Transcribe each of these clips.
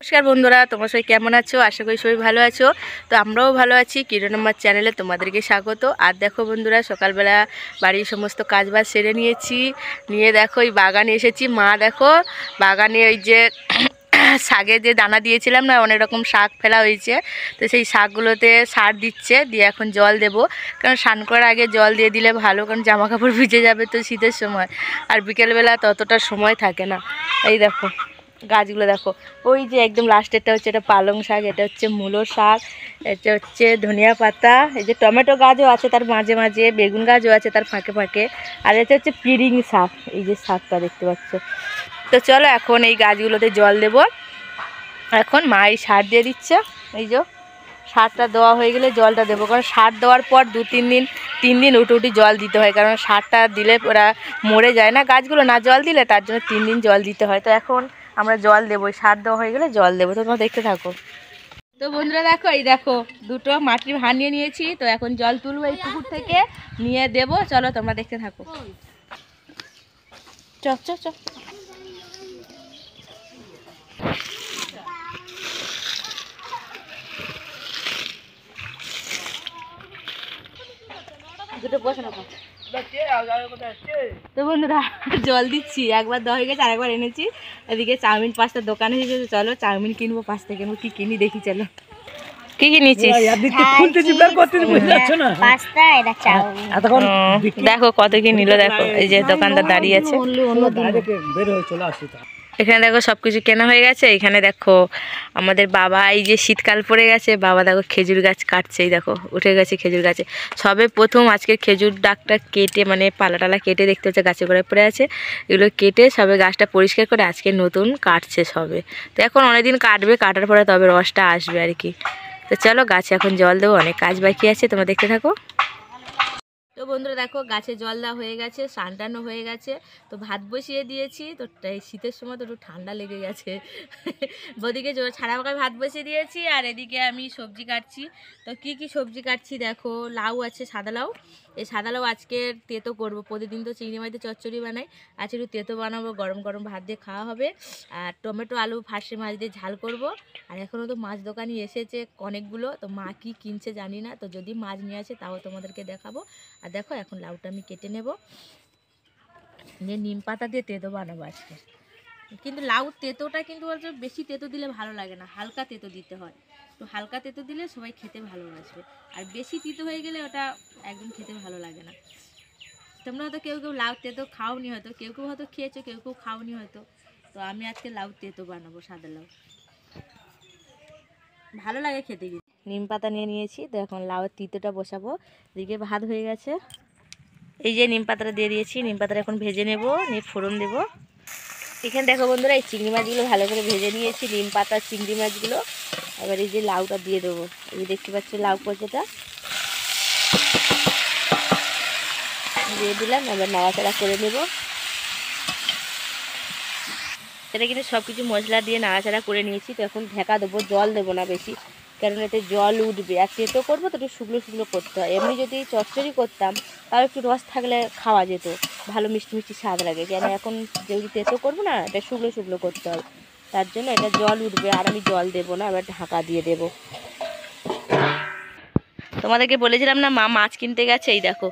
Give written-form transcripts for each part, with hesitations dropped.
নমস্কার বন্ধুরা, তোমরা সবাই কেমন আছো? আশা করি সবাই ভালো আছো। তো আমরাও ভালো আছি। কিরণ আমার চ্যানেলে তোমাদেরকে স্বাগত। আর দেখো বন্ধুরা, সকালবেলা বাড়ির সমস্ত কাজবাজ সেরে নিয়েছি। নিয়ে দেখো এই বাগানে এসেছি। মা দেখো বাগানে ওই যে শাকে যে দানা দিয়েছিলাম না, অনেক রকম শাক ফেলা হয়েছে, তো সেই শাকগুলোতে সার দিচ্ছে। দিয়ে এখন জল দেবো, কারণ স্নান করার আগে জল দিয়ে দিলে ভালো, কারণ জামা কাপড় ভিজে যাবে তো শীতের সময়। আর বিকেলবেলা ততটা সময় থাকে না। এই দেখো গাছগুলো দেখো, ওই যে একদম লাস্টেরটা হচ্ছে এটা পালং শাক, এটা হচ্ছে মূলো শাক, এটা হচ্ছে ধনিয়া পাতা, এই যে টমেটো গাছও আছে তার মাঝে মাঝে, বেগুন গাছও আছে তার ফাঁকে ফাঁকে, আর এটা হচ্ছে পিরিং শাক, এই যে শাকটা দেখতে পাচ্ছ। তো চলো এখন এই গাছগুলোতে জল দেবো। এখন মা এই সার দিয়ে দিচ্ছে। এই যে সারটা দেওয়া হয়ে গেলে জলটা দেবো, কারণ সার দেওয়ার পর 3 দিন উঠি জল দিতে হয়, কারণ সারটা দিলে ওরা মরে যায় না গাছগুলো, না জল দিলে, তার জন্য 3 দিন জল দিতে হয়। তো এখন আমরা জল দেবো, সার দেওয়া হয়ে গেলে জল দেবো। তো তোমরা দেখতে থাকো। তো বন্ধুরা দেখো, এই দেখো দুটো মাটির ভাঁড় নিয়ে নিয়েছি। তো এখন জল তুলবো এই পুকুর থেকে, নিয়ে দেবো। চলো তোমরা দেখতে থাকো। চ চ চ দুটো বসানো। তো বন্ধুরা জল দিচ্ছি, একবার দেওয়া হয়ে গেছে, আরেকবার এনেছি। এদিকে চাউমিন পাস্তার দোকানে এসেছে, চলো চাউমিন কিনবো, পাস্তা কিনবো। কি কিনি দেখি, চলো। কি কি নিচ্ছিস? দেখো কত কি নিল, দেখো এই যে দোকানদার দাঁড়িয়ে আছে। এখানে দেখো সব কিছু কেনা হয়ে গেছে। এখানে দেখো আমাদের বাবা, এই যে শীতকাল পড়ে গেছে, বাবা দেখো খেজুর গাছ কাটছে। এই দেখো উঠে গেছে খেজুর গাছে, সবে প্রথম আজকে খেজুর ডাকটা কেটে, মানে পালাটালা কেটে, দেখতে হচ্ছে গাছে গোড়ায় পড়ে আছে, এগুলো কেটে সবে গাছটা পরিষ্কার করে আজকে নতুন কাটছে সবে। তো এখন অনেকদিন কাটবে, কাটার পরে তবে রসটা আসবে আর কি। তো চলো গাছে এখন জল দেবো, অনেক কাজ বাকি আছে, তোমরা দেখতে থাকো। তো বন্ধুরা দেখো গাছে জল দেওয়া হয়ে গেছে, স্নান টানও হয়ে গেছে। তো ভাত বসিয়ে দিয়েছি। তো শীতের সময় তো একটু ঠান্ডা লেগে গেছে। ওদিকে ছাড়া পাকায় ভাত বসিয়ে দিয়েছি, আর এদিকে আমি সবজি কাটছি। তো কি কি সবজি কাটছি দেখো, লাউ আছে, সাদা লাউ। এই সাদা লাউ আজকে তেতো করবো। প্রতিদিন তো চিংড়ি মাছতে চচ্চড়ি বানাই, আজকে একটু তেতো বানাবো, গরম গরম ভাত দিয়ে খাওয়া হবে। আর টমেটো আলু ফার্সে মাছ দিয়ে ঝাল করব। আর এখনও তো মাছ দোকানি এসেছে অনেকগুলো, তো মা কি কিনছে জানি না, তো যদি মাছ নিয়ে আসে তাও তোমাদেরকে দেখাবো। আর দেখো এখন লাউটা আমি কেটে নেব, নিয়ে নিম পাতা দিয়ে তেতো বানাবো আজকে। কিন্তু লাউ তেতোটা কিন্তু বলছে বেশি তেতো দিলে ভালো লাগে না, হালকা তেতো দিতে হয়। তো হালকা তেতো দিলে সবাই খেতে ভালোবাসবে, আর বেশি তিতো হয়ে গেলে ওটা একদম খেতে ভালো লাগে না। তোমরা হয়তো কেউ কেউ লাউ তেতো খাওনি, হয়তো কেউ কেউ হয়তো খেয়েছো, কেউ কেউ খাওনি হয়তো। তো আমি আজকে লাউ তেতো বানাবো, সাদা লাউ, ভালো লাগে খেতে। কিন্তু নিম পাতা নিয়ে নিয়েছি, তো এখন লাউয়ের তিতোটা বসাবো। এদিকে ভাত হয়ে গেছে, এই যে নিম পাতাটা দিয়ে দিয়েছি। নিম পাতাটা এখন ভেজে নেব, নিয়ে ফোড়ন দেবো। এখানে দেখো বন্ধুরা, এই চিংড়ি মাছগুলো ভালো করে ভেজে নিয়েছি, নিম পাতা চিংড়ি মাছগুলো। এবার এই যে লাউটা দিয়ে দেবো, এই যে দেখতে পাচ্ছি লাউ কোচাটা দিয়ে দিলাম। এবার নাড়াচাড়া করে নেব। এটা কিন্তু সব কিছু মশলা দিয়ে নাড়াচাড়া করে নিয়েছি। তো এখন ঢাকা দেবো, জল দেবো না বেশি, কারণ এতে জল উঠবে। আর তেতো করবো তো একটু শুকনো শুকনো করতে হয়। এমনি যদি চচ্চড়ি করতাম তাও একটু রস থাকলে খাওয়া যেত, ভালো মিষ্টি মিষ্টি স্বাদ লাগে। কেন এখন যেহেতু তেতো করবো না, এটা শুকনো শুকনো করতে হয়, তার জন্য এটা জল উঠবে। আর আমি জল দেবো না, এবার ঢাকা দিয়ে দেবো। তোমাদেরকে বলেছিলাম না মা মাছ কিনতে গেছে। এই দেখো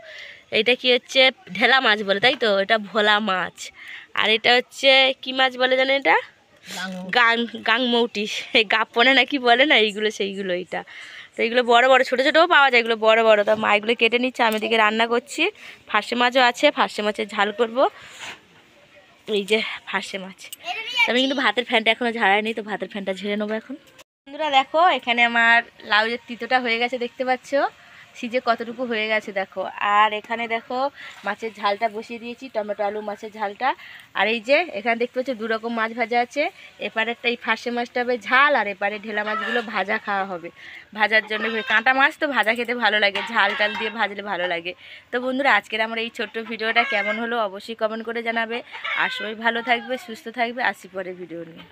এইটা কি হচ্ছে, ঢেলা মাছ বলে তাই তো, এটা ভোলা মাছ। আর এটা হচ্ছে কি মাছ বলে জানো, এটা গাংমৌটি, এই গাপনে না কি বলে না, এইগুলো সেইগুলো। এইটা তো এইগুলো বড় বড়, ছোটো ছোটোও পাওয়া যায়, এগুলো বড় বড়। তো মা এগুলো কেটে নিচ্ছে, আমি এদিকে রান্না করছি। ফার্সে মাছও আছে, ফার্সে মাছের ঝাল করব। এই যে ফার্সে মাছ, আমি কিন্তু ভাতের ফ্যানটা এখনও ঝাড়াইনি, তো ভাতের ফ্যানটা ঝেড়ে নেবো এখন। বন্ধুরা দেখো এখানে আমার লাউয়ের তিতোটা হয়ে গেছে, দেখতে পাচ্ছ সিজে কতটুকু হয়ে গেছে দেখো। আর এখানে দেখো মাছের ঝালটা বসিয়ে দিয়েছি, টমেটো আলু মাছের ঝালটা। আর এই যে এখানে দেখতে পাচ্ছ 2 রকম মাছ ভাজা আছে। এপারেরটা এই ফার্সে মাছটা হবে ঝাল, আর এপারে ঢেলা মাছগুলো ভাজা খাওয়া হবে। ভাজার জন্য কাঁটা মাছ তো ভাজা খেতে ভালো লাগে, ঝাল টাল দিয়ে ভাজলে ভালো লাগে। তো বন্ধুরা আজকের আমার এই ছোট্ট ভিডিওটা কেমন হলো অবশ্যই কমেন্ট করে জানাবে। আর সবাই ভালো থাকবে, সুস্থ থাকবে, আসি পরে ভিডিও নিয়ে।